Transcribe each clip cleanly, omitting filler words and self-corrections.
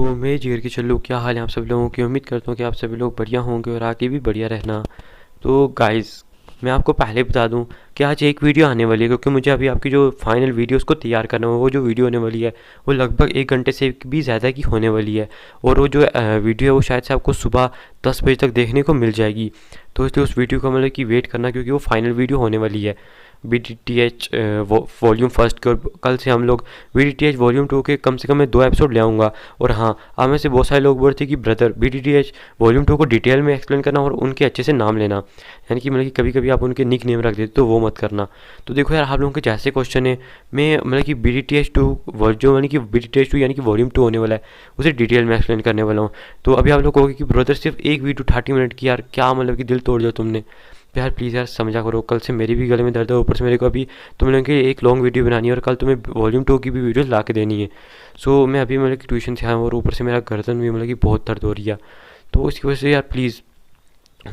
मेरे जिगर के चल्लू, क्या हाल है आप सब लोगों की। उम्मीद करता हूँ कि आप सभी लोग बढ़िया होंगे और आगे भी बढ़िया रहना। तो गाइस, मैं आपको पहले बता दूं कि आज एक वीडियो आने वाली है, क्योंकि मुझे अभी आपकी जो फाइनल वीडियो उसको तैयार करना है। वो जो वीडियो होने वाली है वो लगभग 1 घंटे से भी ज़्यादा की होने वाली है। और वो जो वीडियो है वो शायद से आपको सुबह 10 बजे तक देखने को मिल जाएगी। तो इसलिए उस वीडियो को मतलब कि वेट करना, क्योंकि वो फाइनल वीडियो होने वाली है BTTH वॉल्यूम फर्स्ट के। और कल से हम लोग BTTH वॉल्यूम 2 के कम से कम मैं 2 एपिसोड ले आऊँगा। और हाँ, आप में से बहुत सारे लोग बोल रहे थे कि ब्रदर BTTH वॉल्यूम 2 को डिटेल में एक्सप्लेन करना और उनके अच्छे से नाम लेना, यानी कि मतलब कि कभी कभी आप उनके निक नेम रख देते तो वो मत करना। तो देखो यार, आप लोगों के जैसे क्वेश्चन है, मैं मतलब कि BTTH 2 जो यानी कि BTTH 2 यानी कि वॉल्यूम 2 होने वाला है उसे डिटेल में एक्सप्लेन करने वाला हूँ। तो अभी आप लोग कहोगे कि ब्रदर सिर्फ एक वीडियो 30 मिनट की, यार क्या मतलब कि दिल तोड़ दिया तुमने। तो यार प्लीज़ यार समझा करो, कल से मेरी भी गले में दर्द है, ऊपर से मेरे को अभी तुम लोगों की एक लॉन्ग वीडियो बनानी है और कल तुम्हें वॉल्यूम 2 की भी वीडियो ला के देनी है। सो मैं अभी मतलब कि ट्यूशन से आया हूँ और ऊपर से मेरा गर्दन भी मतलब कि बहुत दर्द हो रही है। तो उसकी वजह से यार प्लीज़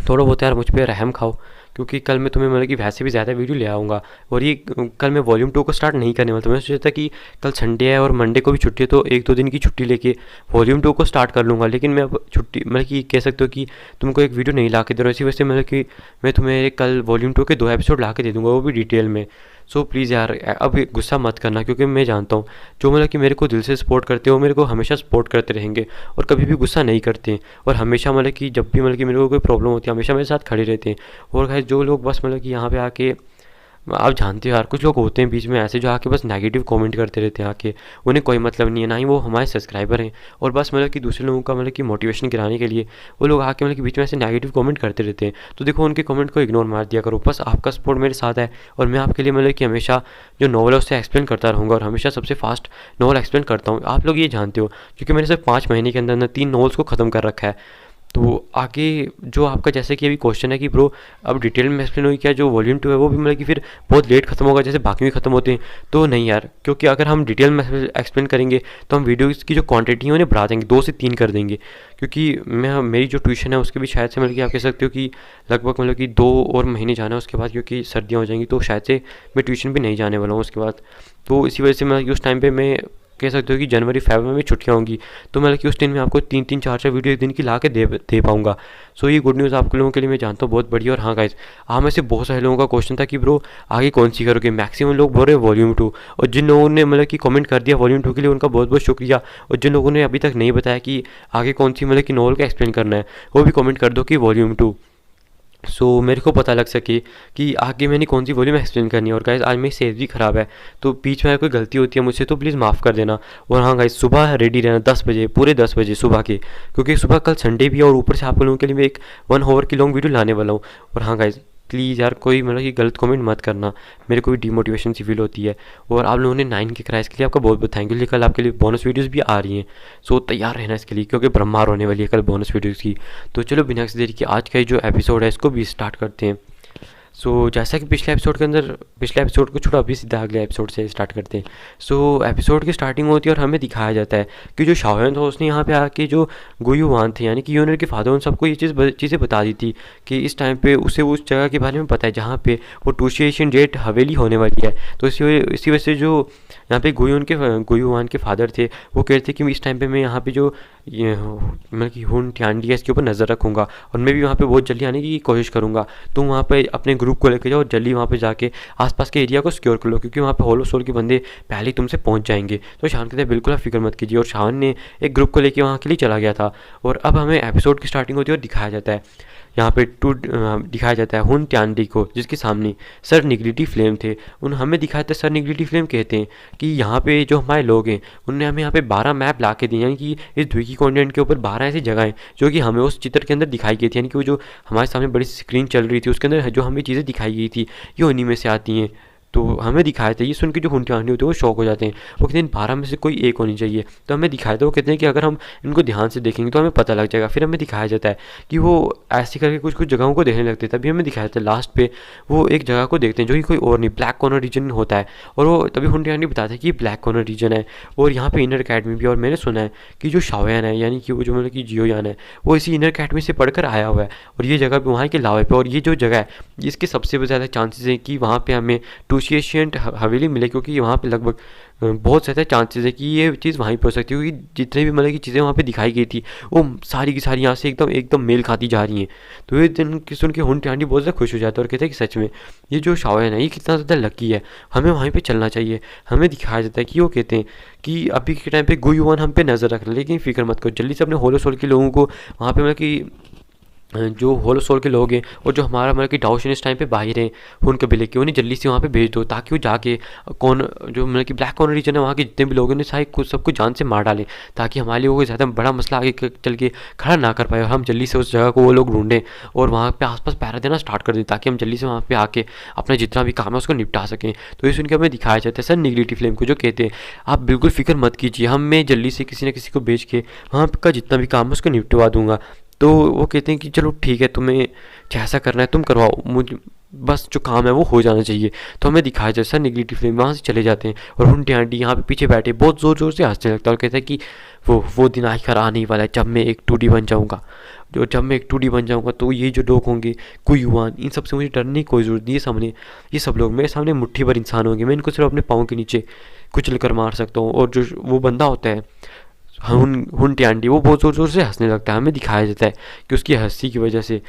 थोड़ा बहुत यार मुझ पर रहम खाओ, क्योंकि कल मैं तुम्हें मतलब कि वैसे भी ज़्यादा वीडियो ले आऊँगा। और ये कल मैं वॉल्यूम 2 को स्टार्ट नहीं करने वाला था। मैं सोचा था कि कल संडे है और मंडे को भी छुट्टी है, तो 1-2 दिन की छुट्टी लेके वॉल्यूम 2 को स्टार्ट कर लूँगा। लेकिन मैं अब छुट्टी मतलब कि कह सकते हो कि तुमको एक वीडियो नहीं ला के दे रहा हूँ, इसी वजह से मतलब कि मैं तुम्हें कल वॉल्यूम 2 के 2 एपिसोड ला के दे दूँगा, वो भी डिटेल में। सो प्लीज़ यार अब गुस्सा मत करना, क्योंकि मैं जानता हूँ जो मतलब कि मेरे को दिल से सपोर्ट करते हो, मेरे को हमेशा सपोर्ट करते रहेंगे और कभी भी गुस्सा नहीं करते। और हमेशा मतलब कि जब भी मतलब कि मेरे को कोई प्रॉब्लम होती है हमेशा मेरे साथ खड़े रहते हैं। और गाइस, जो लोग बस मतलब कि यहाँ पे आके, आप जानते हो यार, कुछ लोग होते हैं बीच में ऐसे जो आके बस नेगेटिव कमेंट करते रहते हैं आके, उन्हें कोई मतलब नहीं है, ना ही वो हमारे सब्सक्राइबर हैं। और बस मतलब कि दूसरे लोगों का मतलब कि मोटिवेशन गिराने के लिए वो लोग आके मतलब कि बीच में ऐसे नेगेटिव कमेंट करते रहते हैं। तो देखो, उनके कमेंट को इग्नोर मार दिया करो। बस आपका सपोर्ट मेरे साथ है और मैं आपके लिए मतलब कि हमेशा जो नॉवल है उससे एक्सप्लेन करता रहूँगा और हमेशा सबसे फास्ट नॉवल एक्सप्लेन करता हूँ। आप लोग ये जानते हो, क्योंकि मैंने सिर्फ 5 महीने के अंदर अंदर 3 नॉवल्स को ख़त्म कर रखा है। तो आगे जो आपका जैसे कि अभी क्वेश्चन है कि ब्रो अब डिटेल में एक्सप्लेन होगी क्या, जो वॉल्यूम 2 है वो भी मतलब कि फिर बहुत लेट खत्म होगा जैसे बाकी भी खत्म होते हैं। तो नहीं यार, क्योंकि अगर हम डिटेल में एक्सप्लेन करेंगे तो हम वीडियोज़ की जो क्वांटिटी है उन्हें बढ़ा देंगे, 2 से 3 कर देंगे। क्योंकि मेरी जो ट्यूशन है उसके भी शायद से मतलब कि आप कह सकते हो कि लगभग मतलब कि 2 और महीने जाना है उसके बाद, क्योंकि सर्दियाँ हो जाएंगी तो शायद से मैं ट्यूशन भी नहीं जाने वाला हूँ उसके बाद। तो इसी वजह से मैं उस टाइम पर मैं कह सकते हो कि जनवरी फरवरी में छुट्टियाँ होंगी, तो मतलब कि उस दिन में आपको 3-3 4-4 वीडियो एक दिन की ला के दे पाऊँगा। सो ये गुड न्यूज़ आप लोगों के लिए मैं जानता हूँ बहुत बढ़िया। और हाँ गाइस, आप में से बहुत सारे लोगों का क्वेश्चन था कि ब्रो आगे कौन सी करोगे। मैक्सिमम लोग बोल रहे हैं वॉल्यूम 2, और जिन लोगों ने मतलब कि कमेंट कर दिया वॉल्यूम 2 के लिए उनका बहुत बहुत शुक्रिया। और जिन लोगों ने अभी तक नहीं बताया कि आगे कौन सी मतलब कि नॉवल का एक्सप्लेन करना है, वो भी कमेंट कर दो कि वॉल्यूम 2। सो मेरे को पता लग सके कि आगे मैंने कौन सी वॉल्यूम एक्सप्लेन करनी है। और गाइस, आज मेरी सेहत भी ख़राब है, तो बीच में अगर कोई गलती होती है मुझसे तो प्लीज़ माफ़ कर देना। और हाँ गाइस, सुबह रेडी रहना 10 बजे, पूरे 10 बजे सुबह के, क्योंकि सुबह कल संडे भी है और ऊपर से आप लोगों के लिए मैं एक 1 आवर की लॉन्ग वीडियो लाने वाला हूँ। और हाँ गाइस, प्लीज़ यार कोई मतलब कि गलत कमेंट मत करना, मेरे को भी डिमोटिवेशन सी फील होती है। और आप लोगों ने 9 के कराया इसके लिए आपका बहुत बहुत थैंक यू। कल आपके लिए बोनस वीडियोस भी आ रही हैं, सो तैयार रहना इसके लिए, क्योंकि ब्रह्मार होने वाली है कल बोनस वीडियोस की। तो चलो बिना किसी देरी के आज का ये जो एपिसोड है इसको भी स्टार्ट करते हैं। सो जैसा कि पिछले एपिसोड को छोड़ा, अभी सीधा अगले एपिसोड से स्टार्ट करते हैं। सो एपिसोड की स्टार्टिंग होती है और हमें दिखाया जाता है कि जो शाओयान था उसने यहाँ पे आके जो गुयु वान थे यानी कि यूनर के फादर, उन सबको ये चीज़ें बता दी थी कि इस टाइम पे उसे उस जगह के बारे में पता है जहाँ पे वो टूशिएशन जेट हवेली होने वाली है। तो इसी वजह से जो यहाँ पे गुयु वान के फादर थे वो कहते थे कि इस टाइम पे मैं यहाँ पे जो ये मतलब कि हुन ट्यांडी है इसके ऊपर नज़र रखूँगा और मैं भी वहाँ पे बहुत जल्दी आने की कोशिश करूँगा। तो वहाँ पे अपने ग्रुप को लेकर जाओ और जल्दी वहाँ पे जाके आसपास के एरिया को सिक्योर कर लो, क्योंकि वहाँ पे होलो सोल के बंदे पहले ही तुमसे पहुँच जाएंगे। तो शान कहते हैं बिल्कुल आप फिक्र मत कीजिए, और शान ने एक ग्रुप को लेकर वहाँ के लिए चला गया था। और अब हमें एपिसोड की स्टार्टिंग होती है और दिखाया जाता है यहाँ पे दिखाया जाता है हुन त्यांडी को, जिसके सामने सर निगलिटी फ्लेम थे। हमें दिखाया था सर निगलिटी फ्लेम कहते हैं कि यहाँ पे जो हमारे लोग हैं उनने हमें यहाँ पे 12 मैप ला के दिए, यानी कि इस द्वीकी कॉन्टिनेंट के ऊपर 12 ऐसी जगहें जो कि हमें उस चित्र के अंदर दिखाई गई थी, यानी कि वो जो हमारे सामने बड़ी स्क्रीन चल रही थी उसके अंदर जो हमें चीज़ें दिखाई गई थी ये उन्हीं में से आती हैं। तो हमें दिखाया था, ये सुन के जो हुनट्यांडी होते हैं वो शौक हो जाते हैं, वो कहते हैं 12 में से कोई एक होनी चाहिए। तो हमें दिखाया था, वो कहते हैं कि अगर हम इनको ध्यान से देखेंगे तो हमें पता लग जाएगा। फिर हमें दिखाया जाता है कि वो ऐसे करके कुछ कुछ जगहों को देखने लगते हैं। तभी हमें दिखाया जाता है लास्ट पे वो एक जगह को देखते हैं जो कि कोई और नहीं ब्लैक कॉर्नर रीजन होता है, और वो तभी हुनट्यांडी बताते हैं कि ये ब्लैक कॉर्नर रीजन है और यहाँ पे इनर अकेडमी भी। और मैंने सुना है कि जो शाओयान है यानी कि वो जो मतलब कि जियोयान है वो इसी इनर अकेडमी से पढ़कर आया हुआ है, और ये जगह भी वहाँ के लावे पे, और ये जो जगह है इसके सबसे ज़्यादा चांसेस हैं कि वहाँ पे हमें 2 नेगोशिएशन हवेली मिले, क्योंकि वहाँ पे लगभग बहुत ज़्यादा चांसेस है कि ये चीज़ वहीं पे हो सकती है, क्योंकि जितने भी मतलब की चीज़ें वहाँ पे दिखाई गई थी वो सारी की सारी यहाँ से एकदम एकदम मेल खाती जा रही हैं। तो ये दिन की सुन के हुंटी आंटी बहुत ज़्यादा खुश हो जाते हैं और कहते हैं कि सच में ये जो शाओन है ये कितना ज़्यादा लकी है, हमें वहीं पे चलना चाहिए। हमें दिखाया जाता है कि वो कहते हैं कि अभी के टाइम पे गुयुआन हम पे नज़र रख रहे हैं, लेकिन फिक्र मत करो, जल्दी से अपने होलो सोल के लोगों को वहाँ पे मतलब कि जो होलो सोल के लोग हैं और जो हमारा मतलब कि डाउशन इस टाइम पे बाहर हैं हुन कबीले के, उन्हें जल्दी से वहाँ पे भेज दो, ताकि वो जाके कौन जो मतलब कि ब्लैक कॉर्नर रीजन है वहाँ के जितने भी लोग हैं उन्हें सारे कुछ सबको जान से मार डालें, ताकि हमारे लिए वो ज़्यादा बड़ा मसला आगे चल के खड़ा ना कर पाए, और हम जल्दी से उस जगह को वो लोग ढूंढें और वहाँ पे आसपास पहरा देना स्टार्ट कर दें, ताकि हम जल्दी से वहाँ पे आके अपना जितना भी काम है उसको निपटा सकें। तो ये सुन के हमें दिखाया जाता है सर निगेटिव फ्लेम को, जो कहते हैं आप बिल्कुल फिक्र मत कीजिए, हम मैं जल्दी से किसी न किसी को भेज के वहाँ का जितना भी काम है उसको निपटवा दूंगा। तो वो कहते हैं कि चलो ठीक है, तुम्हें जैसा करना है तुम करवाओ, मुझे बस जो काम है वो हो जाना चाहिए। तो हमें दिखाया जाए सर निगेटिव फ्लेम वहाँ से चले जाते हैं और हुंटी आंटी यहाँ पे पीछे बैठे बहुत ज़ोर ज़ोर से हंसने लगता है और कहता है कि वो दिन आखिर आने ही वाला है जब मैं एक 2D बन जाऊँगा, जब मैं एक 2D बन जाऊँगा तो ये जो लोग होंगे गुयुआन, इन सब से मुझे डरने की कोई ज़रूरत नहीं है। सामने ये सब लोग मेरे सामने मुट्ठी भर इंसान होंगे, मैं इनको सिर्फ अपने पाँव के नीचे कुचल कर मार सकता हूँ। और जो वो बंदा होता है हुंटी आंटी, वो बहुत ज़ोर ज़ोर से हंसने लगता है। हमें दिखाया जाता है कि उसकी हंसी की वजह से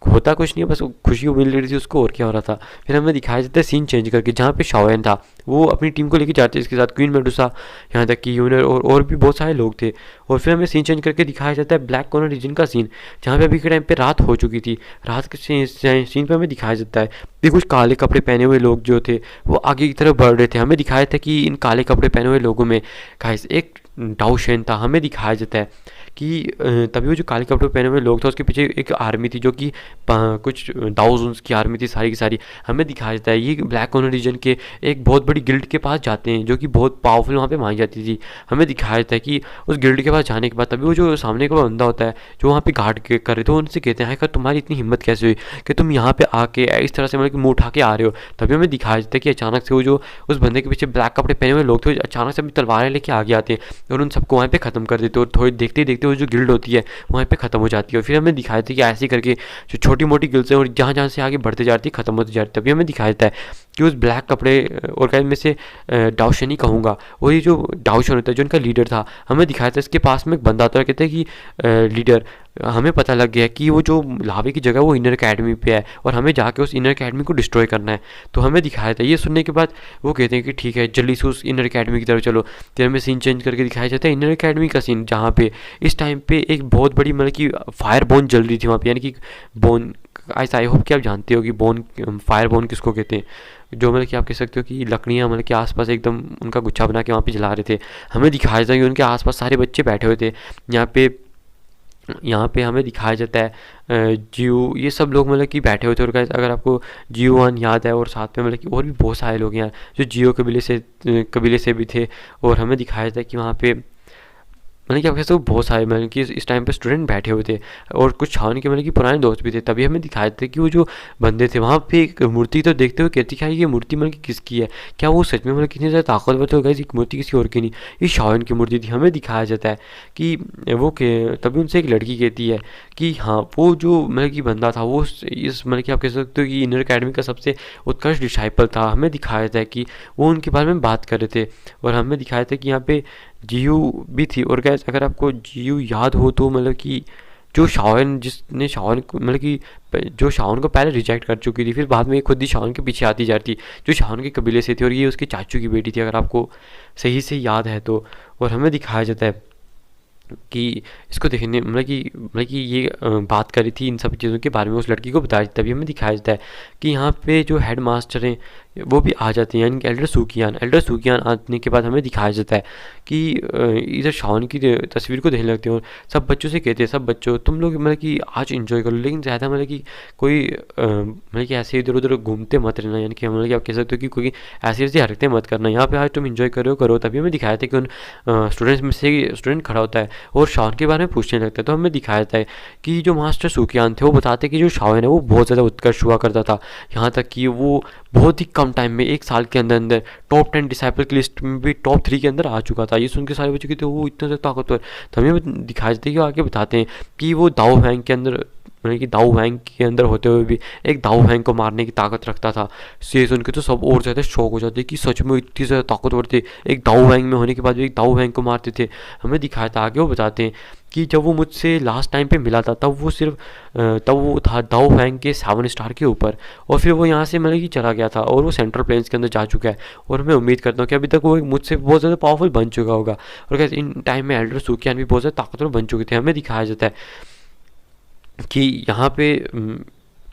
होता कुछ नहीं है, बस खुशी मिल रही थी उसको, और क्या हो रहा था। फिर हमें दिखाया जाता है सीन चेंज करके, जहाँ पे शाओन था वो अपनी टीम को लेकर जाते हैं, इसके साथ क्वीन मेडुसा, यहाँ तक कि यूनियर और भी बहुत सारे लोग थे। और फिर हमें सीन चेंज करके दिखाया जाता है ब्लैक कॉर्नर रीजन का सीन, जहाँ पे अभी के टाइम पे रात हो चुकी थी। रात के सीन पे हमें दिखाया जाता है कि कुछ काले कपड़े पहने हुए लोग जो थे वो आगे की तरफ बढ़ रहे थे। हमें दिखाया था कि इन काले कपड़े पहने हुए लोगों में गाइस एक डाउशन था। हमें दिखाया जाता है कि तभी वो जो काले कपड़े पहने हुए लोग थे उसके पीछे एक आर्मी थी, जो कि कुछ दाउज़न्स की आर्मी थी सारी की सारी। हमें दिखाया जाता है ये ब्लैक कॉर्नर रीजन के एक बहुत बड़ी गिल्ड के पास जाते हैं, जो कि बहुत पावरफुल वहाँ पे मानी जाती थी। हमें दिखाया जाता है कि उस गिल्ड के पास जाने के बाद तभी वो जो सामने का बंदा होता है जो वहाँ पे गार्ड कर रहे थे, उनसे कहते हैं तुम्हारी इतनी हिम्मत कैसे हुई कि तुम यहाँ पे आके इस तरह से मतलब कि मुँह उठा के आ रहे हो। तभी हमें दिखाया जाता है कि अचानक से वो जो उस बंदे के पीछे ब्लैक कपड़े पहने हुए लोग थे अचानक से अपनी तलवारें लेके आगे आते हैं और उन सबको वहाँ पे ख़त्म कर देते हैं। और थोड़ी देखते ही देखते वो जो गिल्ड होती है वहाँ पे ख़त्म हो जाती है। और फिर हमें दिखाया था कि ऐसे करके जो छोटी मोटी गिल्ड्स हैं और जहाँ जहाँ से आगे बढ़ते जाती है ख़त्म होती जाती है। तभी हमें दिखाया जाता है कि उस ब्लैक कपड़े और क्या में से डाउशन ही कहूँगा, और ये जो डाउशन होता है जो उनका लीडर था, हमें दिखाया था इसके पास में एक बंदा आता है, कहते हैं कि लीडर हमें पता लग गया कि वो जो लावे की जगह वो इनर अकेडमी पे है और हमें जाके उस इनर अकेडमी को डिस्ट्रॉय करना है। तो हमें दिखाया था, ये सुनने के बाद वो कहते हैं कि ठीक है जल्दी से उस इनर अकेडमी की तरफ चलो। फिर हमें सीन चेंज करके दिखाया जाता है इनर अकेडमी का सीन, जहाँ पे इस टाइम पे एक बहुत बड़ी मतलब कि फायर बोन जल रही थी वहाँ पे, यानी कि बोन ऐसा आई होप कि आप जानते हो कि बोन फायर बोन किसको कहते हैं, जो मतलब कि आप कह सकते हो कि लकड़ियाँ मतलब कि आसपास एकदम उनका गुच्छा बना के वहाँ पे जला रहे थे। हमें दिखाया था कि उनके आसपास सारे बच्चे बैठे हुए थे। यहाँ पे हमें दिखाया जाता है जियो, ये सब लोग मतलब कि बैठे हुए थे। और अगर आपको जियोआन याद है, और साथ में मतलब कि और भी बहुत सारे लोग हैं जो जियो कबीले से भी थे। और हमें दिखाया जाता है कि वहाँ पे मतलब कि आप कह सकते हो बहुत सारे मतलब कि इस टाइम पे स्टूडेंट बैठे हुए थे और कुछ शाओन के मतलब कि पुराने दोस्त भी थे। तभी हमें दिखाया था कि वो जो बंदे थे वहाँ पे एक मूर्ति तो देखते हुए कहती है ये मूर्ति मतलब कि किसकी है, क्या वो सच में मतलब कितनी ज़्यादा ताकतवर तो गई एक मूर्ति किसी और की नहीं, ये शाओन की मूर्ति थी। हमें दिखाया जाता है कि वो तभी उनसे एक लड़की कहती है कि हाँ वो जो मतलब कि बंदा था वो इस मतलब कि आप कह सकते हो कि इनर अकेडमी का सबसे उत्कृष्ट डिसाइपल था। हमें दिखाया जाता है कि वो उनके बारे में बात कर रहे थे। और हमें दिखाया था कि यहाँ पे जीयू भी थी। और गैस अगर आपको जीयू याद हो तो मतलब कि जो शाओन जिसने शाओन को मतलब कि जो शाओन को पहले रिजेक्ट कर चुकी थी, फिर बाद में खुद ही शाओन के पीछे आती जाती, जो शाओन के कबीले से थी और ये उसके चाचू की बेटी थी, अगर आपको सही से याद है तो। और हमें दिखाया जाता है कि इसको देखने मतलब कि ये बात करी थी इन सब चीज़ों के बारे में उस लड़की को बताया। तभी हमें दिखाया जाता है कि यहाँ पे जो हेड मास्टर हैं वो भी आ जाते हैं, यानी कि एल्डर सूकियान आने के बाद हमें दिखाया जाता है कि इधर शाओन की तस्वीर को देखने लगते हैं और सब बच्चों से कहते हैं सब बच्चों तुम लोग मतलब कि आज इन्जॉय करो, लेकिन ज़्यादा मतलब कि कोई मतलब कि ऐसे इधर उधर घूमते मत रहना, यानी कि मतलब कि आप कह सकते हो कि कोई ऐसी ऐसी हरकतें मत करना, यहाँ पे आज तुम इन्जॉय करो। तभी हमें दिखाया था कि उन स्टूडेंट्स में से स्टूडेंट खड़ा होता है और शाओन के बारे में पूछने लगता है। तो हमें दिखाया जाता है कि जो मास्टर सूकियान थे वो बताते हैं कि जो शाओन है वो बहुत ज़्यादा उत्कर्ष हुआ करता था, यहाँ तक कि वो बहुत ही कम टाइम में 1 साल के अंदर टॉप 10 डिसाइपल की लिस्ट में भी टॉप 3 के अंदर आ चुका था। ये सुन के सारे बच्चे कहते वो इतना ज़्यादा ताकतवर। तो हमें दिखाया जाता है कि आगे बताते हैं कि वो दाओ फैंग के अंदर मतलब कि दाऊ वैंग के अंदर होते हुए भी एक दाऊ वैंग को मारने की ताकत रखता था। ये सुन के तो सब और ज़्यादा शौक हो जाते कि सच में इतनी ज़्यादा ताकतवर थे, एक दाऊ वैंग में होने के बाद भी एक दाऊ वैंग को मारते थे। हमें दिखाया था, आगे वो बताते हैं कि जब वो मुझसे लास्ट टाइम पे मिला था तब वो सिर्फ तब वो था दाऊ वैंग के 7 स्टार के ऊपर, और फिर वो यहाँ से मतलब कि चला गया था और वो सेंट्रल प्लेन्स के अंदर जा चुका है। और मैं उम्मीद करता हूँ कि अभी तक वो मुझसे बहुत ज़्यादा पावरफुल बन चुका होगा। और कैसे इन टाइम में एल्डर सूकियान भी बहुत ज़्यादा ताकतवर बन चुके थे। हमें दिखाया जाता है कि यहाँ पे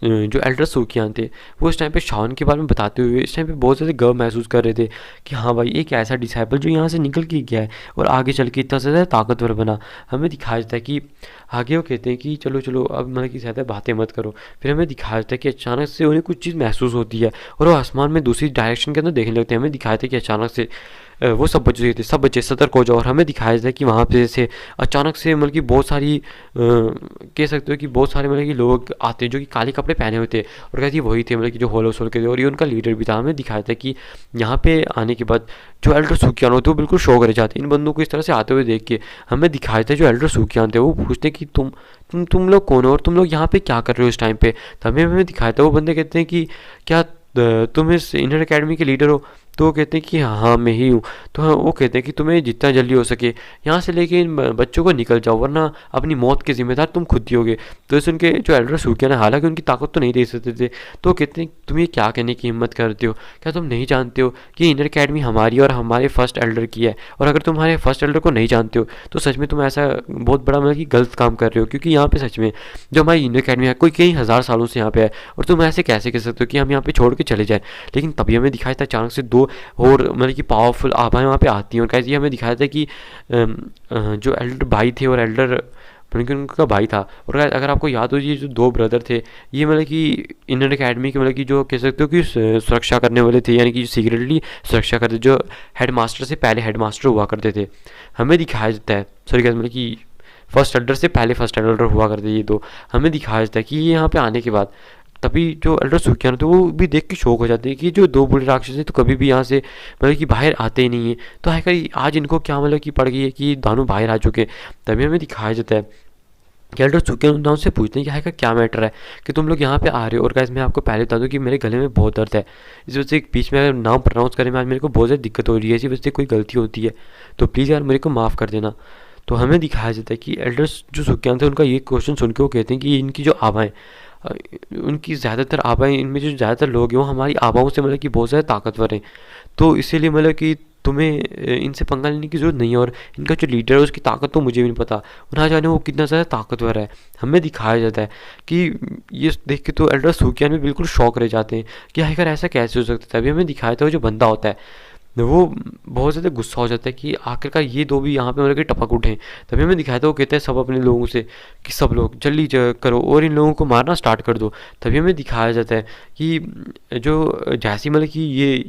जो एल्डर सूकियान थे वो इस टाइम पे शाओन के बारे में बताते हुए इस टाइम पे बहुत ज़्यादा गर्व महसूस कर रहे थे कि हाँ भाई, एक ऐसा डिसाइपल जो यहाँ से निकल के गया है और आगे चल के इतना ज़्यादा ताकतवर बना। हमें दिखाया जाता है कि आगे वो कहते हैं कि चलो चलो अब मतलब कि ज़्यादा बातें मत करो। फिर हमें दिखाया जाता है कि अचानक से उन्हें कुछ चीज़ महसूस होती है और वो आसमान में दूसरी डायरेक्शन के अंदर देखने लगते हैं। हमें दिखाया था कि अचानक से वो सब बच्चे सतर्क हो जाओ। और हमें दिखाया जाता है कि वहाँ पे जैसे अचानक से मतलब कि बहुत सारी कह सकते हो कि बहुत सारे मतलब कि लोग आते हैं जो कि काले कपड़े पहने हुए थे, और कहते वही थे मतलब कि जो होलो सोल के थे और ये उनका लीडर भी था। हमें दिखाया था कि यहाँ पे आने के बाद जो एल्डर सूकियान होते वो बिल्कुल शौक रह जाते इन बंदों को इस तरह से आते हुए देख के। हमें दिखाया था जो एल्डर सूकियान थे वो पूछते कि तुम लोग कौन हो और तुम लोग यहाँ पे क्या कर रहे हो इस टाइम पे। तभी हमें दिखाया था वो बंदे कहते हैं कि क्या तुम इस इनर अकेडमी के लीडर हो? तो वो कहते हैं कि हाँ मैं ही हूँ। तो हाँ वो कहते हैं कि तुम्हें जितना जल्दी हो सके यहाँ से लेके इन बच्चों को निकल जाओ, वरना अपनी मौत के जिम्मेदार तुम खुद ही होगे। तो इस उनके जो एल्डर सूकियान है, हालांकि उनकी ताकत तो नहीं दे सकते थे, तो कहते हैं तुम ये क्या कहने की हिम्मत करते हो? क्या तुम नहीं जानते हो कि इनर अकेडमी हमारी और हमारे फर्स्ट एल्डर की है? और अगर तुम हमारे फर्स्ट एल्डर को नहीं जानते हो तो सच में तुम ऐसा बहुत बड़ा मतलब कि गलत काम कर रहे हो, क्योंकि यहाँ पे सच में जो हमारी इनर अकेडमी है कोई कई हज़ार सालों से यहाँ पे है, और तुम ऐसे कैसे कह सकते हो कि हम यहाँ पे छोड़ के चले जाएं। लेकिन तभी हमें दिखाया था अचानक से दो और मतलब कि पावरफुल आभाएं वहाँ पे आती हैं, और कैसे हमें दिखाया था कि जो एल्डर भाई थे और एल्डर मतलब कि उनका भाई था। और अगर आपको याद हो, ये जो दो ब्रदर थे ये मतलब कि इंडियन अकेडमी के मतलब कि जो कह सकते हो कि सुरक्षा करने वाले थे, यानी कि जो सीक्रेटली सुरक्षा करते, जो हेड मास्टर से पहले हेड मास्टर हुआ करते थे। हमें दिखाया जाता है सॉरी मतलब कि फर्स्ट एल्डर से पहले फर्स्ट एल्डर हुआ करते ये दो। हमें दिखाया जाता है कि ये यहाँ पे आने के बाद तभी जो एल्डर सूकियान होते वो भी देख के शौक हो जाते हैं कि जो दो बूढ़े राक्षस हैं तो कभी भी यहाँ से मतलब कि बाहर आते ही नहीं है, तो आखिर आज इनको क्या मतलब कि पड़ गई है कि दोनों बाहर आ चुके हैं। तभी हमें दिखाया जाता है कि एल्डर सूकियान उनसे पूछते हैं कि आखिर क्या मैटर है कि तुम लोग यहाँ पे आ रहे हो। और गाइस मैं आपको पहले बता दूँ कि मेरे गले में बहुत दर्द है, इस वजह से बीच में अगर नाम प्रोनाउंस करने में आज मेरे को बहुत ज़्यादा दिक्कत हो रही है, इसी वजह से कोई गलती होती है तो प्लीज़ यार मेरे को माफ़ कर देना। तो हमें दिखाया जाता है कि एल्डर्स जो सूकियान थे उनका ये क्वेश्चन सुन के वो कहते हैं कि इनकी जो आबाएँ उनकी ज़्यादातर आबाएँ, इनमें जो ज़्यादातर लोग हैं वो हमारी आबाओं से मतलब कि बहुत ज़्यादा ताकतवर हैं, तो इसीलिए मतलब कि तुम्हें इनसे पंगा लेने की ज़रूरत नहीं है। और इनका जो लीडर है उसकी ताकत तो मुझे भी नहीं पता, और ना जाने वो कितना ज़्यादा ताकतवर है। हमें दिखाया जाता है कि ये देख के तो एल्डर सूकियान में बिल्कुल शौक रह जाते हैं कि आखिर ऐसा कैसे हो सकता है। अभी हमें दिखाया था वो जो बंदा होता है वो बहुत ज़्यादा गुस्सा हो जाता है कि आखिरकार ये दो भी यहाँ पे मतलब कि टपक उठे। तभी हमें दिखाया था वो कहते हैं सब अपने लोगों से कि सब लोग जल्दी करो और इन लोगों को मारना स्टार्ट कर दो। तभी हमें दिखाया जाता है कि जो जैसी मतलब कि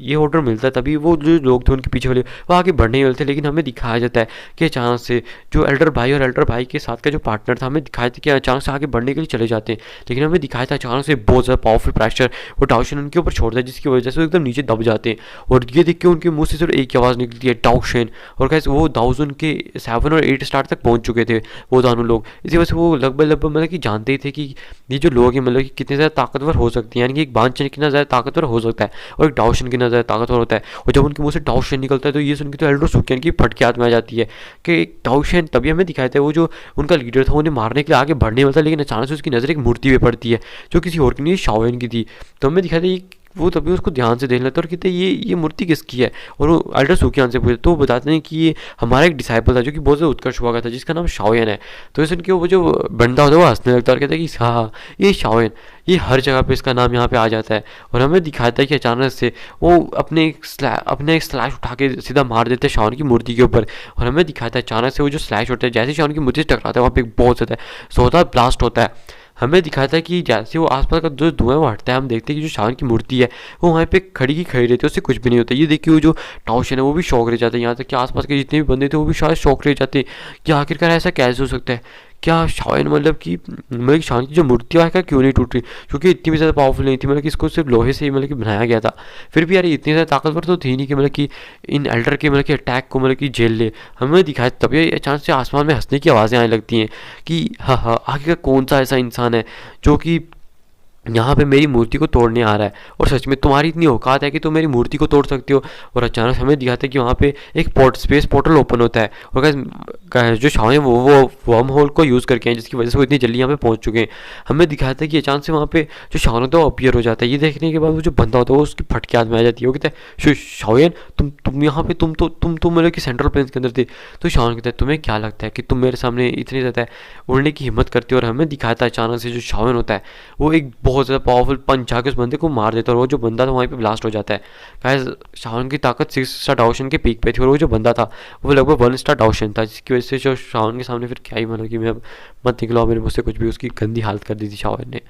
ये ऑर्डर मिलता है तभी वो जो लोग थे उनके पीछे वाले वो आगे बढ़ने ही वाले थे। लेकिन हमें दिखाया जाता है कि अचानक से जो एल्डर भाई और एल्डर भाई के साथ का जो पार्टनर था, हमें दिखाया था कि अचानक से आगे बढ़ने के लिए चले जाते हैं। लेकिन हमें दिखाया था अचानक से बहुत ज़्यादा पावरफुल प्रेशर वो डाउशन उनके ऊपर छोड़ता है, जिसकी वजह से वो एकदम नीचे दब जाते हैं। और ये देख के उनके मुँह से सिर्फ एक ही आवाज़ निकलती है, डाउशन। और कैसे वो दाउजन के 7 और 8 स्टार तक पहुंच चुके थे वो दोनों लोग। इसी वजह से वो लगभग मतलब कि जानते ही थे कि ये जो लोग हैं मतलब कि कितने ज़्यादा ताकतवर हो सकते हैं, यानी कि एक बांचन कितना ज़्यादा ताकतवर हो सकता है और एक डाउशन कितना ज़्यादा ताकतवर होता है। और जब उनके मुँह से डाउशन निकलता है तो ये सुन के तो एल्डर सूकियान की फटके हाथ में आ जाती है कि एक डाउशन। तभी हमें दिखाया था वो जो उनका लीडर था उन्हें मारने के लिए आगे बढ़ने वाला था, लेकिन अचानक से उसकी नज़र एक मूर्ति पे पड़ती है जो किसी और की नहीं, शाओयन की थी। तो हमें दिखाया था वो तभी उसको ध्यान से देख लेते और कहते ये मूर्ति किसकी है। और वो एल्डर सूकियान से पूछते तो वो बताते हैं कि ये हमारा एक डिसाइपल था जो कि बहुत ज़्यादा उत्कर्ष हुआ था जिसका नाम शाओयन है। तो इस उनके वो जो बंदा होता है वो हंसने लगता है और कहता है कि हाँ ये शाओयन, ये हर जगह पे इसका नाम यहाँ पे आ जाता है। और हमें दिखाता है कि अचानक से वो अपने एक स्लैश उठा के सीधा मार देते हैं शाओन की मूर्ति के ऊपर। और हमें दिखाता है अचानक से वो जो स्लैश होता है जैसे शाओन की मूर्ति से टकराता है वहाँ पे बहुत ज़्यादा सोता ब्लास्ट होता है। हमें दिखाया था कि जैसे वो आसपास का जो धुआं वो हटता है हम देखते हैं कि जो शाओन की मूर्ति है वो वहाँ पे खड़ी की खड़ी रहती है, उससे कुछ भी नहीं होता। ये देखिए वो जो टाउशन है वो भी शौक रह जाता है, यहाँ तक कि आसपास के जितने भी बंदे थे वो भी शायद शौक रह जाते हैं कि आखिरकार ऐसा कैसे हो सकता है क्या शाओन मतलब कि शाओन की जो मूर्ति है क्या क्यों नहीं टूट रही, क्योंकि इतनी भी ज़्यादा पावरफुल नहीं थी, मतलब कि इसको सिर्फ लोहे से ही मतलब कि बनाया गया था। फिर भी यार इतनी ज़्यादा ताकतवर तो थी नहीं कि मतलब कि इन एल्डर के मतलब कि अटैक को मतलब कि झेल ले। हमें दिखाया तभी अचानक से आसमान में हंसने की आवाज़ें आने लगती हैं कि हाँ हाँ आखिर कौन सा ऐसा इंसान है जो कि यहाँ पे मेरी मूर्ति को तोड़ने आ रहा है, और सच में तुम्हारी इतनी औकात है कि तुम मेरी मूर्ति को तोड़ सकते हो। और अचानक हमें दिखाता है कि वहाँ पे एक स्पेस पोर्टल ओपन होता है, और जो शाह है वो वर्म होल को यूज़ करके हैं, जिसकी वजह से वो इतनी जल्दी यहाँ पे पहुँच चुके हैं। हमें दिखाता है कि अचानक से वहाँ पे जो शाह होता है वो अपीयर हो जाता है। ये देखने के बाद वो जो बंदा होता है वो उसकी फटके हाथ में आ जाती है। वो कहता है शाओन तुम यहाँ पे तुम मतलब कि सेंट्रल प्लेन्स के अंदर थे। तो शाओन कहता है तुम्हें क्या लगता है कि तुम मेरे सामने इतनी ज़्यादा उड़ने की हिम्मत करते हो। और हमें दिखाता है अचानक से जो शाओन होता है वो एक बहुत ज़्यादा पावरफुल पंच आके उस बंदे को मार देता है, और वो जो बंदा था वहीं पे ब्लास्ट हो जाता है। गाइस शाओन की ताकत 6 स्टार डाउशन के पीक पे थी, और वो जो बंदा था वो लगभग 1 स्टार डाउशन था, जिसकी वजह से जो शाओन के सामने फिर क्या ही मतलब कि मैं मत निकलो मेरे मुझसे कुछ भी, उसकी गंदी हालत कर दी थी शाओन ने।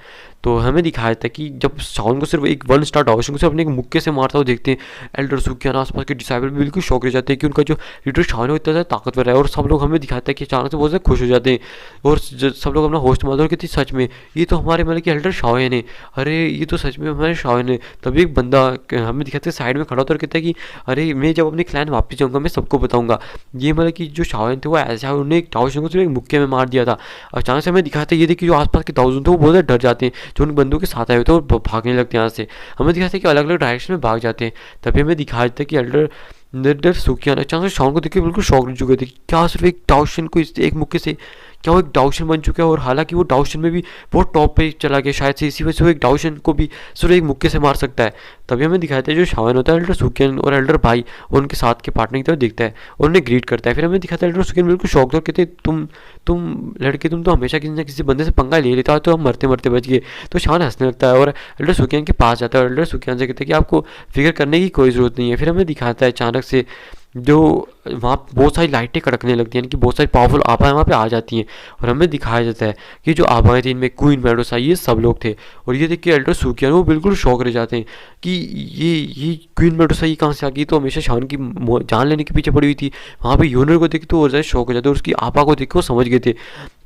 तो हमें दिखाया था कि जब शाओन को सिर्फ एक 1 स्टार डाउशन को सिर्फ अपने एक मुक्के से मारता हुआ देखते हैं, एल्डर सुकियान आसपास के डिसाइबल भी बिल्कुल शौक रह जाते हैं कि उनका जो लीडर शाओन है इतना ज़्यादा ताकतवर है। और सब लोग हमें दिखाता है कि अचानक से बहुत ज़्यादा खुश हो जाते हैं, और सब लोग अपना होस्ट मारते हैं कि सच में ये तो हमारे मतलब कि एल्डर शाओन है, अरे ये तो सच में हमारे शाओन है। तभी एक बंदा हमें दिखाते साइड में खड़ा होता और कहता है कि अरे मैं जब अपने क्लैन वापस जाऊँगा मैं सबको बताऊँगा। ये मतलब कि जो शाओन थे वो ऐसा उन्होंने एक डाउशन को सिर्फ एक मुक्के में मार दिया था। अचानक से हमें दिखाते ये देखिए जो आसपास के थाउजेंड थे वो बहुत ज़्यादा डर जाते हैं, जो उन बंदों के साथ आए हुए थे वो भागने लगते हैं यहाँ से। हमें दिखाते हैं कि अलग अलग डायरेक्शन में भाग जाते हैं। तभी हमें दिखाया जाता है कि एल्डर निर्डर सुकियान अचानक से शाओन को देख के बिल्कुल शॉक हो चुके थे, क्या सिर्फ एक डाउशन को इस एक मुक्के से क्या वो एक डाउशन बन चुका है। और हालांकि वो डाउशन में भी बहुत टॉप पे चला गया, शायद से इसी वजह से वो एक डाउशन को भी सिर्फ एक मुक्के से मार सकता है। तभी हमें दिखाते हैं जो शाओन होता है एल्डर सुकियान और एल्डर भाई उनके साथ के पार्टनर की तरफ देखता है और उन्हें ग्रीट करता है। फिर हमें दिखाता है एल्डर सुकियान बिल्कुल शौक और कहते तुम लड़के तुम तो हमेशा किसी न किसी बंदे से पंगा ले लेता हो, तो हम मरते मरते बच गए। तो शाओन हंसने लगता है और एल्डर सुकियान के पास जाता है और एल्डर सुकियान से कहते हैं कि आपको फिक्र करने की कोई ज़रूरत नहीं है। फिर हमें दिखाता है अचानक से जो वहाँ बहुत सारी लाइटें कड़कने लगती हैं, यानी कि बहुत सारी पावरफुल आभाएं वहाँ पे आ जाती हैं। और हमें दिखाया जाता है कि जो आभाएं थी इनमें क्वीन मेडोसा ये सब लोग थे। और ये देख के एल्डर सुकियान वो बिल्कुल शौक रह जाते हैं कि ये क्वीन मेडोसा ये कहाँ से आ गई, तो हमेशा शान की जान लेने के पीछे पड़ी हुई थी। वहाँ पे यूनर को देख के तो और ज़्यादा शौक हो जाते, और उसकी आपा को देख के वो समझ गए थे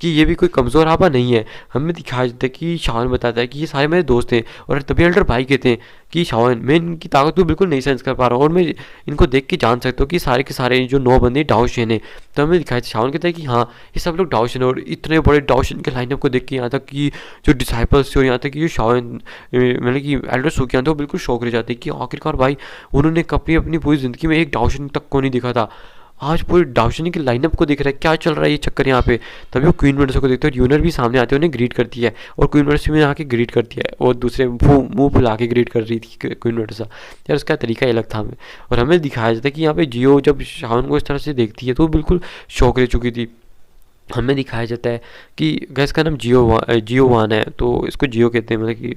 कि ये भी कोई कमज़ोर आपा नहीं है। हमें दिखाया जाता है कि शान बताता है कि ये सारे मेरे दोस्त हैं, और तभी एल्डर भाई कहते हैं कि शान मैं इनकी ताकत को बिल्कुल नहीं सेंस कर पा रहा हूँ, और मैं इनको देख के जान सकता हूँ कि सारे के सारे जो 9 बंदे डाउशन है। तो हमें दिखाया शाओन कहता है कि हाँ ये सब लोग डाउशन है, और इतने बड़े डाउशन के लाइनअप को देख के यहाँ तक कि जो डिसाइपल्स थे और यहाँ तक कि जो शाओन मतलब कि एल्डर सुकियान थे वो बिल्कुल शौक रह जाते हैं कि आखिरकार भाई उन्होंने कभी अपनी पूरी ज़िंदगी में एक डाउशन तक को नहीं देखा था, आज पूरी डाउशन की लाइनअप को देख रहा है, क्या चल रहा है ये चक्कर यहाँ पे। तभी वो क्वीन मेडोसा को देखते हैं और यूनर भी सामने आते हैं, उन्हें ग्रीट करती है, और क्वीन मेडोसा में आके ग्रीट करती है, और दूसरे मुंह फुला के ग्रीट कर रही थी क्वीन मेडोसा। यार उसका तरीका अलग था हमें। और हमें दिखाया जाता है कि यहाँ पे जियो जब शाओन को इस तरह से देखती है तो वो बिल्कुल शौक रह चुकी थी। हमें दिखाया जाता है कि गैस का नाम जियो वान है, तो इसको जियो कहते हैं, मतलब कि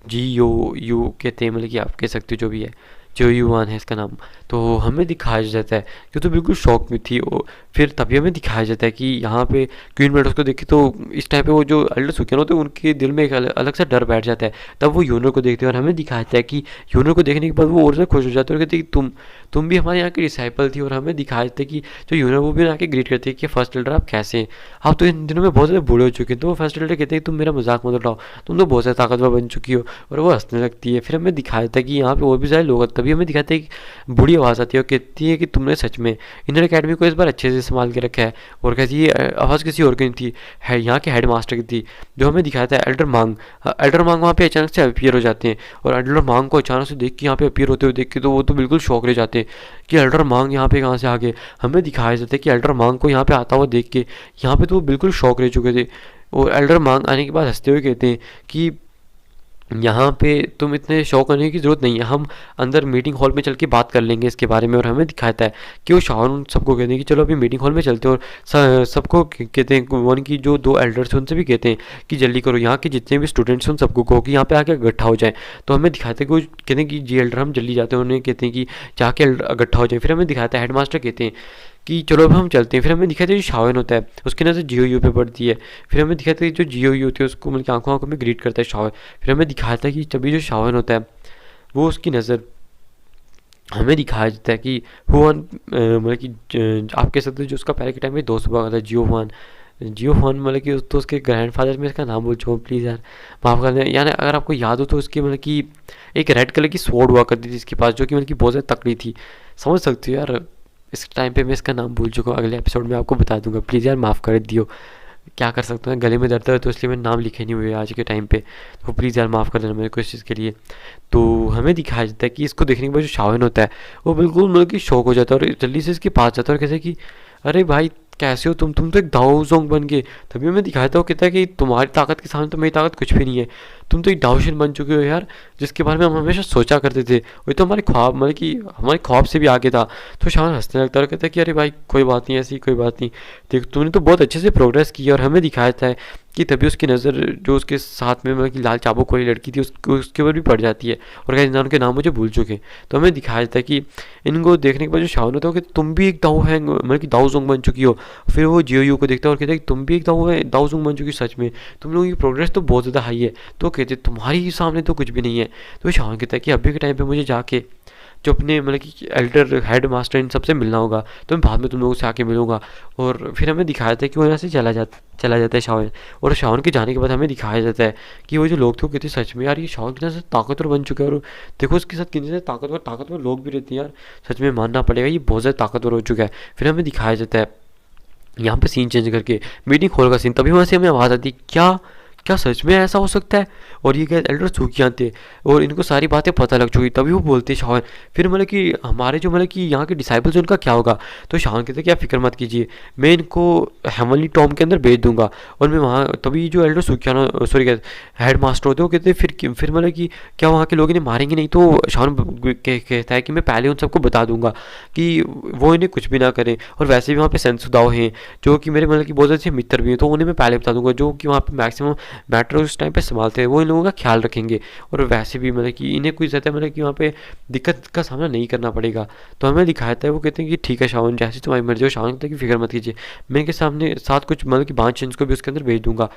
GOU कहते हैं, मतलब कि आप कह सकते हो जो भी है, जो युवान है इसका नाम। तो हमें दिखाया जाता है कि तो बिल्कुल शौक में थी वो। फिर तभी हमें दिखाया जाता है कि यहाँ पे क्वीन मेडोस को देखे तो इस टाइम पे वो जो एल्डर सुकियान होते हैं उनके दिल में एक अलग सा डर बैठ जाता है। तब वो यूनर को देखते हैं, और हमें दिखाया जाता है कि यूनर को देखने के बाद वो और ज़्यादा खुश हो जाते हैं और कहते हैं कि तुम भी हमारे यहाँ की डिसाइपल थी। और हमें दिखाया जाता है कि जो यूनर वो भी आके ग्रीट करते हैं कि फर्स्ट एल्डर आप कैसे हैं, आप तो इन दिनों में बहुत ज़्यादा बूढ़े हो चुके हैं। तो वो फर्स्ट एल्डर कहते हैं तुम मेरा मजाक मत उड़ाओ, तुम तो बहुत ज़्यादा ताकतवर बन चुकी हो, और वो हंसने लगती है। फिर हमें दिखाया जाता है कि यहाँ पे और भी सारे लोग, तभी हमें दिखाते हैं कि बूढ़ी आवाज़ आती है और कहती है कि तुमने सच में इनर अकेडमी को इस बार अच्छे से संभाल के रखा है। और कहती है आवाज़ किसी और की नहीं थी, है यहाँ के हेड मास्टर की थी। जो हमें दिखाता है एल्डर मांग वहाँ पे अचानक से अपीयर हो जाते हैं, और एल्डर मांग को अचानक से देख के यहाँ पे अपीयर होते हुए देख के तो वो तो बिल्कुल शौक रह जाते हैं कि एल्डर मांग यहाँ पे कहाँ से आ गए। हमें दिखाया जाता है कि एल्डर मांग को यहाँ पे आता हुआ देख के यहाँ पे तो वो बिल्कुल शौक रह चुके थे। और एल्डर मांग आने के बाद हंसते हुए कहते हैं कि यहाँ पे तुम इतने शौक होने की ज़रूरत नहीं है, हम अंदर मीटिंग हॉल में चल के बात कर लेंगे इसके बारे में। और हमें दिखाता है कि वो शाओन सबको कहते हैं कि चलो अभी मीटिंग हॉल में चलते हैं, और सबको कहते हैं वन की जो 2 एल्डर्स हैं उनसे भी कहते हैं कि जल्दी करो, यहाँ के जितने भी स्टूडेंट्स हैं उन सबको कहो कि यहाँ पे आके इकट्ठा हो जाए। तो हमें दिखाते हैं कि वो कहते हैं कि जी एल्डर हम जल्दी जाते हैं, उन्हें कहते हैं कि जाके इकट्ठा हो जाए। फिर हमें दिखाता है हेडमास्टर कहते हैं कि चलो अब हम चलते हैं। फिर हमें दिखाते हैं जो शाओन होता है उसकी नज़र GOU पे पड़ती है। फिर हमें दिखाते हैं जो GOU होती है उसको मतलब आंखों आंखों में ग्रीट करता है शाओन। फिर हमें दिखाता है कि तभी जो शाओन होता है वो उसकी नज़र हमें दिखाया जाता है कि हुआन मतलब कि आप कह सकते हो जो उसका पहले के टाइम में दोस्त हुआ था जियो हुआन, जियो फोन मतलब कि तो उसके ग्रैंडफादर में इसका नाम बोल चुका हूँ, प्लीज़ यार माफ़ कर दें। यानी अगर आपको याद हो तो उसकी मतलब कि एक रेड कलर की स्वॉर्ड हुआ करती थी इसके पास, जो कि मतलब कि बहुत ज़्यादा तकड़ी थी, समझ सकते हो यार। इस टाइम पे मैं इसका नाम भूल चुका हूँ, अगले एपिसोड में आपको बता दूंगा, प्लीज़ यार माफ़ कर दियो। क्या कर सकते हैं, गले में दर्द है तो इसलिए मैंने नाम लिखे नहीं हुए आज के टाइम पे, तो प्लीज़ यार माफ़ कर देना मेरे को इस चीज़ के लिए। तो हमें दिखाया जाता है कि इसको देखने के बाद जो शावन होता है वो बिल्कुल मतलब कि शौक हो जाता है और जल्दी से इसके पास जाता है और कहता है कि अरे भाई कैसे हो तुम तो एक दाऊ जोंग बन गए। तभी हमें दिखाया था, वो कहता है कि तुम्हारी ताकत के सामने तो मेरी ताकत कुछ भी नहीं है, तुम तो एक दाऊशन बन चुके हो यार, जिसके बारे में हम हमेशा सोचा करते थे, वही तो हमारे ख्वाब मतलब कि हमारे ख्वाब से भी आगे था। तो शावन हंसने लगता है और कहता है कि अरे भाई कोई बात नहीं, ऐसी कोई बात नहीं, देख तुमने तो बहुत अच्छे से प्रोग्रेस की। और हमें दिखाया था कि तभी उसकी नज़र जो उसके साथ में मतलब कि लाल चाबुक वाली लड़की थी उसके ऊपर भी पड़ जाती है और कहते हैं उनके नाम मुझे भूल चुके। तो हमें दिखाया जाता है कि इनको देखने के बाद जो शावन होता है कि तुम भी एक दाऊ है मतलब कि दाऊ जोंग बन चुकी हो। फिर वो जियो यू को देखता है और कहता है कि तुम भी एक दाऊ है, दाऊ जोंग बन चुकी सच में, तुम लोगों की प्रोग्रेस तो बहुत ज़्यादा हाई है। तो कहते तुम्हारी सामने तो कुछ भी नहीं है। तो शावन कहता है कि अभी के टाइम पे मुझे जाके जो अपने मतलब कि एल्डर हेड मास्टर इन सबसे मिलना होगा, तो मैं बाद में तुम लोगों से आके मिलूंगा। और फिर हमें दिखाया था कि वो यहाँ से चला जाता है शावन। और शावन के जाने के बाद हमें दिखाया जाता है कि वो जो लोग थे वो कहते सच में यार ये शावन कितना से ताकतवर बन चुका है, और देखो उसके साथ कितने से ताकतवर लोग भी रहते हैं यार, सच में मानना पड़ेगा ये बहुत ज़्यादा ताकतवर हो चुका है। फिर हमें दिखाया जाता है यहाँ पे सीन चेंज करके मीटिंग हॉल का सीन, तभी वहाँ से हमें आवाज़ आती है क्या क्या सच में ऐसा हो सकता है। और ये क्या एल्डर सूखियाँ थे और इनको सारी बातें पता लग चुकी, तभी वो बोलते शावन। फिर मतलब कि हमारे जो मतलब कि यहाँ के डिसाइबल्स उनका क्या होगा। तो शावन कहते क्या फिक्र मत कीजिए, मैं इनको हेवनली टॉम के अंदर भेज दूंगा। और मैं वहाँ तभी जो एल्डर सूखियाना सॉरी हेड मास्टर होते हैं वो कहते फिर मतलब कि क्या वहाँ के लोग इन्हें मारेंगे नहीं। तो शावन कहता है कि मैं पहले उन सबको बता दूंगा कि वो इन्हें कुछ भी ना करें। और वैसे भी वहाँ पे सेंसुदाओ हैं जो कि मेरे मतलब कि बहुत अच्छे मित्र भी हैं, तो उन्हें मैं पहले बता दूंगा, जो कि वहाँ पे मैक्सिमम मैटर उस टाइम पे संभालते हैं, वो इन लोगों का ख्याल रखेंगे। और वैसे भी मतलब कि इन्हें कोई ज़्यादा मतलब कि वहाँ पे दिक्कत का सामना नहीं करना पड़ेगा। तो हमें दिखाया था, वो कहते हैं कि ठीक है शावन जैसे तुम्हारी मर्जी हो। शावन कहता है कि फिक्र मत कीजिए, मैं इनके सामने साथ कुछ मतलब कि बांचेंस को भी उसके अंदर भेज दूंगा,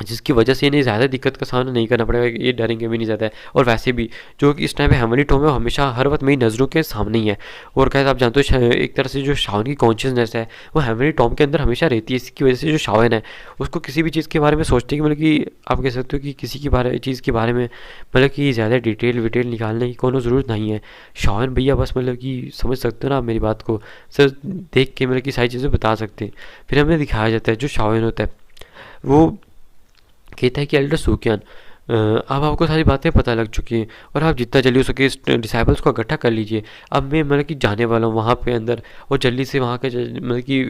जिसकी वजह से इन्हें ज़्यादा दिक्कत का सामना नहीं करना पड़ेगा, ये डरेंगे भी नहीं ज़्यादा है। और वैसे भी जो कि इस टाइम पे हेवनली टॉम है हमेशा हर वक्त मेरी नज़रों के सामने ही है। और कैसे आप जानते हो एक तरह से जो शावन की कॉन्शियसनेस है वो हेवनली टॉम के अंदर हमेशा रहती है। इसकी वजह से जो शावन है उसको किसी भी चीज़ के बारे में सोचते कि मतलब कि आप कह सकते हो कि किसी की चीज़ के बारे में मतलब कि ज़्यादा डिटेल निकालने की कोनो ज़रूरत नहीं है। शावन भैया बस मतलब कि समझ सकते हो ना आप मेरी बात को, सर देख के मतलब कि सारी चीज़ें बता सकते हैं। फिर हमें दिखाया जाता है जो शावन होता है वो कहता है कि एल्डर सूकियान अब आपको सारी बातें पता लग चुकी हैं और आप जितना जल्दी हो सके इस डिसाइबल्स को इकट्ठा कर लीजिए। अब मैं मतलब कि जाने वाला हूँ वहाँ पे अंदर, और जल्दी से वहाँ के मतलब कि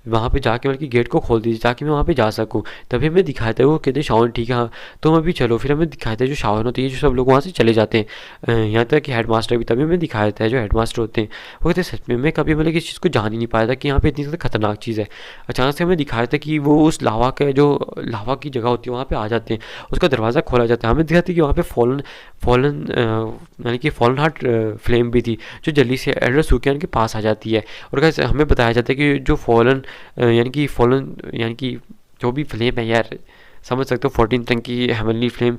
वहाँ पे जाके मतलब कि गेट को खोल दीजिए ताकि मैं वहाँ पे जा सकूँ। तभी हमें दिखाता है, वो कहते हैं शावन ठीक है हाँ तुम अभी चलो। फिर हमें दिखाता है जो शावन होते हैं जो सब लोग वहाँ से चले जाते हैं, यहाँ तक कि हेड मास्टर भी। तभी हमें दिखाया जाता है जो हेड मास्टर होते हैं वो कहते हैं सच में मैं कभी मतलब कि इस चीज़ को जान ही नहीं पाया था कि यहाँ पे इतनी ज़्यादा खतरनाक चीज़ है। अचानक से हमें दिखाया था कि वो उस लावा के जो लावा की जगह होती है वहाँ पे आ जाते हैं, उसका दरवाज़ा खोला जाता है। हमें दिखाती है कि वहाँ पे फॉलन यानी कि फॉलन हार्ट फ्लेम भी थी जो जल्दी से एल्डर सूकियान के पास आ जाती है। और कैसे हमें बताया जाता है कि जो फॉलन यानी कि जो भी फ्लेम है यार समझ सकते हो 14 रंग की heavenly flame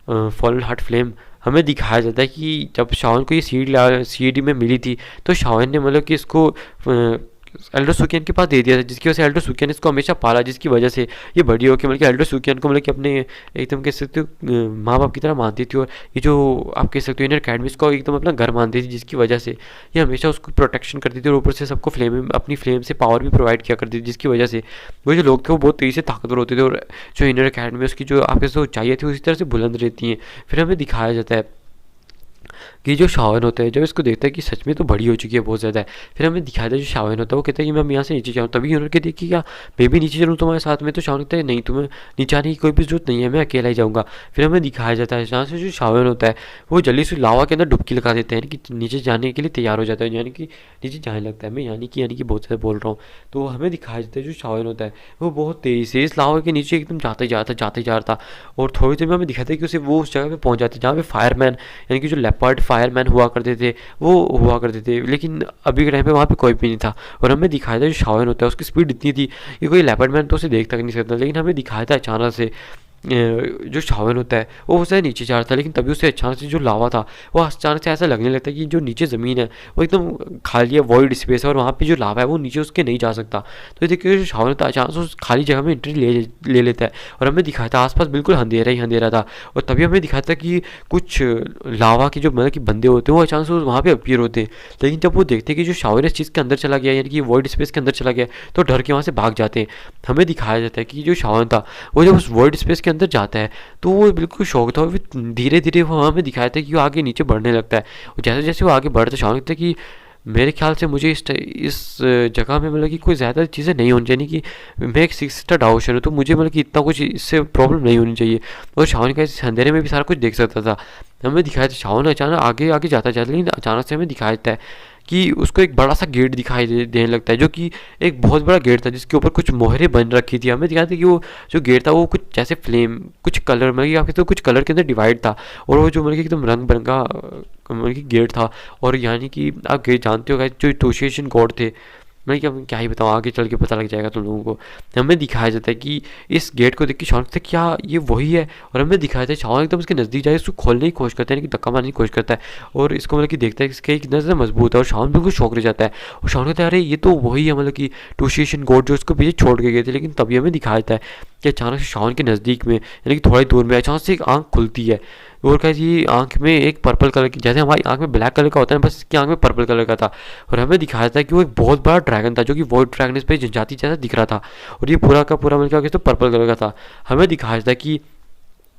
fallen heart flame, हमें दिखाया जाता है कि जब शावन को ये सीडी में मिली थी तो शावन ने मतलब कि इसको एल्डर सूकियान के पास दे दिया था, जिसकी वजह से एल्डर सूकियान इसको हमेशा पाला, जिसकी वजह से ये बड़ी हो कि मतलब कि एल्डर सूकियान को मतलब कि अपने एकदम कह सकते हो माँ बाप की तरह मानती थी। और ये जो आप कह सकते हो इनर अकेडमी को एकदम अपना घर मानती थी, जिसकी वजह से ये हमेशा उसको प्रोटेक्शन करती थी और ऊपर से सबको अपनी फ्लेम से पावर भी प्रोवाइड किया करती थी, जिसकी वजह से वो जो लोग थे वो बहुत तेज़ी से ताकतवर होते थे। और जो इनर अकेडमी उसकी जो आपके से ऊँचाई थी उसी तरह से बुलंद रहती हैं। फिर हमें दिखाया जाता है कि जो शावन होता है जब इसको देखता है कि सच में तो बड़ी हो चुकी है बहुत ज़्यादा है। फिर हमें दिखाया था जो शावन होता है वो कहता है कि मैं यहाँ से नीचे जाऊँ, तभी उन्होंने कहती है कि क्या मैं भी नीचे चलूँ तुम्हारे साथ में। तो शावन कहता है नहीं तुम्हें नीचे आने की कोई भी जरूरत नहीं है, मैं अकेला ही जाऊँगा। फिर हमें दिखाया जाता है जहाँ से जो शावन होता है वो जल्दी से लावा के अंदर डुबकी लगा देते हैं, यानी कि नीचे जाने के लिए तैयार हो जाता है, यानी कि नीचे जाने लगता है। मैं यानी कि बहुत ज़्यादा बोल रहा हूँ। तो हमें दिखाया जाता है जो शावन होता है वो बहुत तेज़ी से इस लावा के नीचे एकदम जाते जाता और थोड़ी देर में हमें दिखाता है कि उसे वो उस जगह पे पहुंच जाते हैं जहाँ पे फायरमैन यानी कि जो लेपर्ड फायरमैन हुआ करते थे वो हुआ करते थे, लेकिन अभी के टाइम पे वहाँ पे कोई भी नहीं था। और हमें दिखाया था जो शावन होता है उसकी स्पीड इतनी थी कि कोई लेपर्ड मैन तो उसे देख तक नहीं सकता, लेकिन हमें दिखाया था अचानक से जो शावन होता है वो उससे नीचे जा रहा था, लेकिन तभी उसे अचानक से जो लावा था वो अचानक से ऐसा लगने लगता है कि जो नीचे ज़मीन है वो एकदम खाली है, वॉइड स्पेस है, और वहाँ पे जो लावा है वो नीचे उसके नहीं जा सकता। तो ये देखिए जो शावन होता है अचानक से उस खाली जगह में एंट्री ले लेता है, और हमें दिखाया था आसपास बिल्कुल अंधेरा ही अंधेरा था, और तभी हमें दिखाया था कि कुछ लावा के जो मतलब कि बंदे होते हैं वो अचानक से वहाँ पे अपीयर होते हैं। लेकिन जब वो देखते हैं कि जो शावन इस चीज़ के अंदर चला गया, यानी कि वॉइड स्पेस के अंदर चला गया, तो डर के वहाँ से भाग जाते हैं। हमें दिखाया जाता है कि जो शावन था वो जब उस वर्ल्ड स्पेस के अंदर जाता है तो वो बिल्कुल शौक था, और धीरे धीरे वो हमें दिखाया था कि वो आगे नीचे बढ़ने लगता है, और जैसे जैसे वो आगे बढ़ता शौक लगता है कि मेरे ख्याल से मुझे इस जगह में मतलब कि कोई ज़्यादा चीज़ें नहीं होनी चाहिए, कि मैं एक 6 स्टार डाउशन हूँ तो मुझे मतलब कि इतना कुछ इससे प्रॉब्लम नहीं होनी चाहिए। और शावन का इस अंधेरे में भी सारा कुछ देख सकता था। हमें दिखाया था शावन अचानक आगे आगे जाता जाता, लेकिन अचानक से हमें दिखाया जाता है कि उसको एक बड़ा सा गेट दिखाई देने लगता है, जो कि एक बहुत बड़ा गेट था जिसके ऊपर कुछ मोहरें बन रखी थी। हमें दिखाया था कि वो जो गेट था वो कुछ जैसे फ्लेम कुछ कलर मतलब कि आपके तो कुछ कलर के अंदर डिवाइड था, और वो जो मतलब कि एकदम रंग बिरंगा मतलब कि गेट था। और यानी कि आप गेट जानते हो जो एसोसिएशन गॉड थे, मैं क्या ही बताऊँ, आगे चल के पता लग जाएगा तुम लोगों को। हमें दिखाया जाता है कि इस गेट को देख के शौक से क्या ये वही है, और हमें दिखाया जाता है शौक एकदम उसके नज़दीक जाए, उसको खोलने की कोशिश करता है, कि धक्का मारने की कोशिश करता है, और इसको मतलब कि देखता है कि इसके एक नज़र मजबूत है, और शावन बिल्कुल शौक रह जाता है। और शावन कहता है अरे ये तो वही है मतलब कि टूशिएशन गॉड जो उसको पीछे छोड़ के गए थे। लेकिन तभी हमें दिखाया जाता है कि अचानक से शावन के नज़दीक में यानी कि थोड़ी दूर में अचानक से एक आँख खुलती है, और क्या जी आंख में एक पर्पल कलर की, जैसे हमारी आंख में ब्लैक कलर का होता है बस इसकी आंख में पर्पल कलर का था। और हमें दिखाया था कि वो एक बहुत बड़ा ड्रैगन था, जो कि वॉइड ड्रैगन पे जनजाति जैसा दिख रहा था, और ये पूरा का पूरा मतलब तो पर्पल कलर का था। हमें दिखाया था कि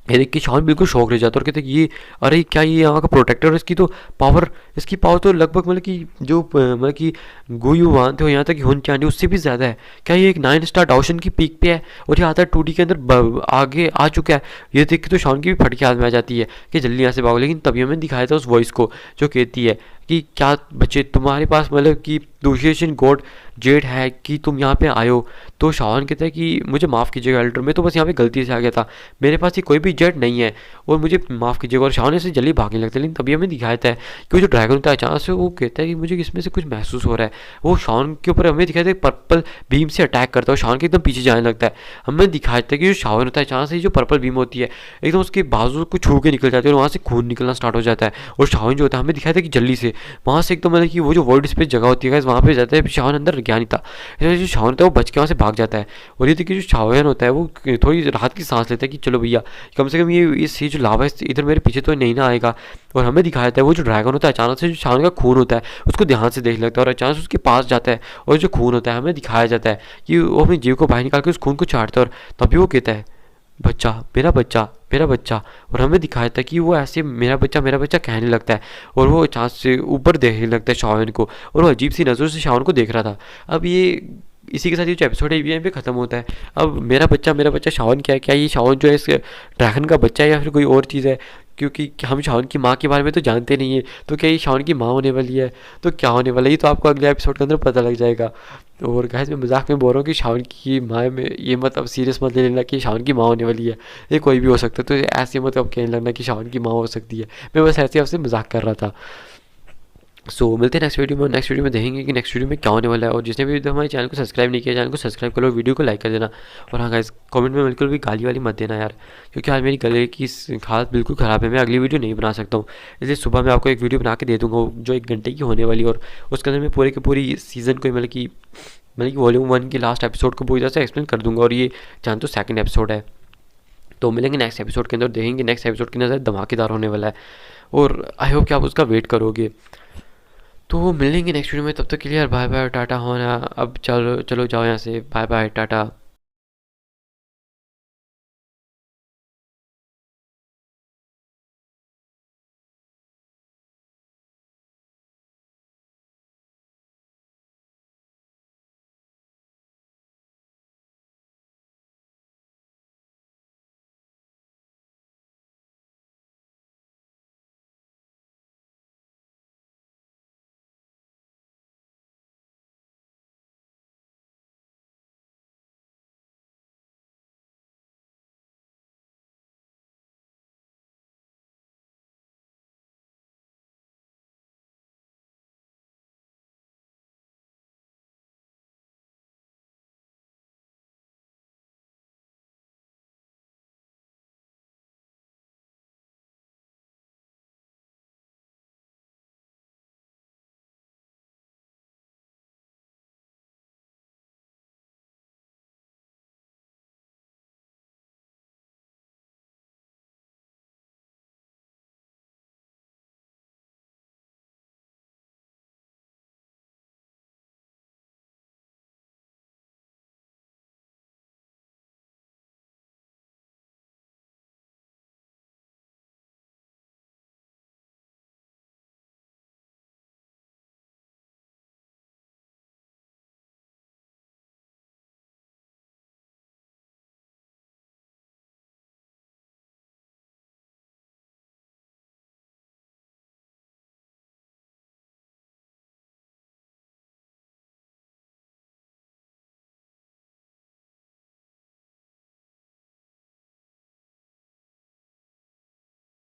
ये देख के शावन बिल्कुल शौक रह जाता है, और कहते ये अरे क्या ये यहाँ का प्रोटेक्टर, इसकी तो पावर, इसकी पावर तो लगभग मतलब कि जो मतलब कि गुयू मानते हो यहाँ तक कि हुन चांडी उससे भी ज़्यादा है। क्या ये एक 9 स्टार डाउशन की पीक पे है, और ये आता है 2D के अंदर आगे आ चुका है। ये देख के तो शावन की भी फटके हाथ में आ जाती है कि जल्दी यहाँ से भागो। लेकिन तभी हमें दिखाया था उस वॉइस को जो कहती है कि क्या बच्चे तुम्हारे पास मतलब कि दूसरेशन गॉड जेड है कि तुम यहाँ पे आए हो। तो शावन कहता है कि मुझे माफ़ कीजिएगा एल्डर, मैं तो बस यहाँ पे गलती से आ गया था, मेरे पास ये कोई भी जेड नहीं है और मुझे माफ़ कीजिएगा। और शावन से जल्दी भागने लगता है। लेकिन तभी हमें दिखाया था कि वो जो ड्रैगन होता है अचानक से वो कहता है कि मुझे इसमें से कुछ महसूस हो रहा है। वो शावन के ऊपर हमें दिखाया था पर्पल बीम से अटैक करता है, और शावन के एकदम पीछे जाने लगता है। हमें दिखाया था कि जो शावन होता है अचानक से जो पर्पल बीम होती है एकदम उसके बाजू को छू के निकल जाती है, और वहाँ से खून निकलना स्टार्ट हो जाता है। और शावन जो होता है हमें दिखाया था कि जल्दी से वहाँ से एकदम मतलब कि वो जो वर्ल्ड स्पेस जगह होती है वहाँ पे जाता है। शावन अंदर गया नहीं था, जो शावन होता है वो बच के वहाँ से भाग जाता है। और ये देखिए जो शावन होता है वो थोड़ी राहत की सांस लेता है कि चलो भैया कम से कम ये जो लावा है इधर मेरे पीछे तो नहीं ना आएगा। और हमें दिखाया था वो जो ड्रैगन होता है अचानक से जो शावन का खून होता है उसको ध्यान से देख लगता है, और अचानक से उसके पास जाता है, और जो खून होता है हमें दिखाया जाता है कि वो अपनी जीव को बाहर निकाल के उस खून को चाटता है। और तभी वो कहता है बच्चा मेरा बच्चा मेरा बच्चा। और हमें दिखाया था कि वो ऐसे मेरा बच्चा कहने लगता है, और वो अचानक से ऊपर देखने लगता है शावन को, और वो अजीब सी नज़रों से शावन को देख रहा था। अब ये इसी के साथ ये जो एपिसोड है यहीं पे ख़त्म होता है। अब मेरा बच्चा शावन क्या है, क्या ये शावन जो है इस ड्रैगन का बच्चा है या फिर कोई और चीज़ है, क्योंकि हम शावन की माँ के बारे में तो जानते नहीं है। तो क्या ये शावन की माँ होने वाली है, तो क्या होने वाला है ये तो आपको अगले एपिसोड के अंदर पता लग जाएगा। और गाइस मैं मजाक में बोल रहा हूँ कि शावन की माँ में ये मत अब सीरियस मत ले लेना कि शावन की माँ होने वाली है, ये कोई भी हो सकता है। तो ऐसे मत अब कहने लगना कि शावन की माँ हो सकती है, मैं बस ऐसे आपसे मजाक कर रहा था। सो मिलते हैं नेक्स्ट वीडियो में देखेंगे कि नेक्स्ट वीडियो में क्या होने वाला है। और जिसने भी हमारे चैनल को सब्सक्राइब नहीं किया चैनल को सब्सक्राइब कर लो, वीडियो को लाइक कर देना। और हाँ गाइस कमेंट में बिल्कुल भी गाली वाली मत देना यार, क्योंकि आज मेरी गले की हालत बिल्कुल ख़राब है, मैं अगली वीडियो नहीं बना सकता हूँ। इसलिए सुबह मैं आपको एक वीडियो बना के दे दूँगा जो 1 घंटे की होने वाली, और उसके अंदर मैं पूरे की पूरी सीज़न को मतलब कि वॉल्यूम 1 की लास्ट एपिसोड को पूरी तरह से एक्सप्लेन कर दूँगा। और ये जानते हो 2nd एपिसोड है। तो मिलेंगे नेक्स्ट एपिसोड के अंदर, देखेंगे नेक्स्ट एपिसोड की नज़र धमाकेदार होने वाला है, और आई होप कि आप उसका वेट करोगे। तो मिलेंगे नेक्स्ट वीडियो में, तब तक के लिए यार बाय बाय टाटा होना। अब चलो चलो जाओ यहाँ से, बाय बाय टाटा।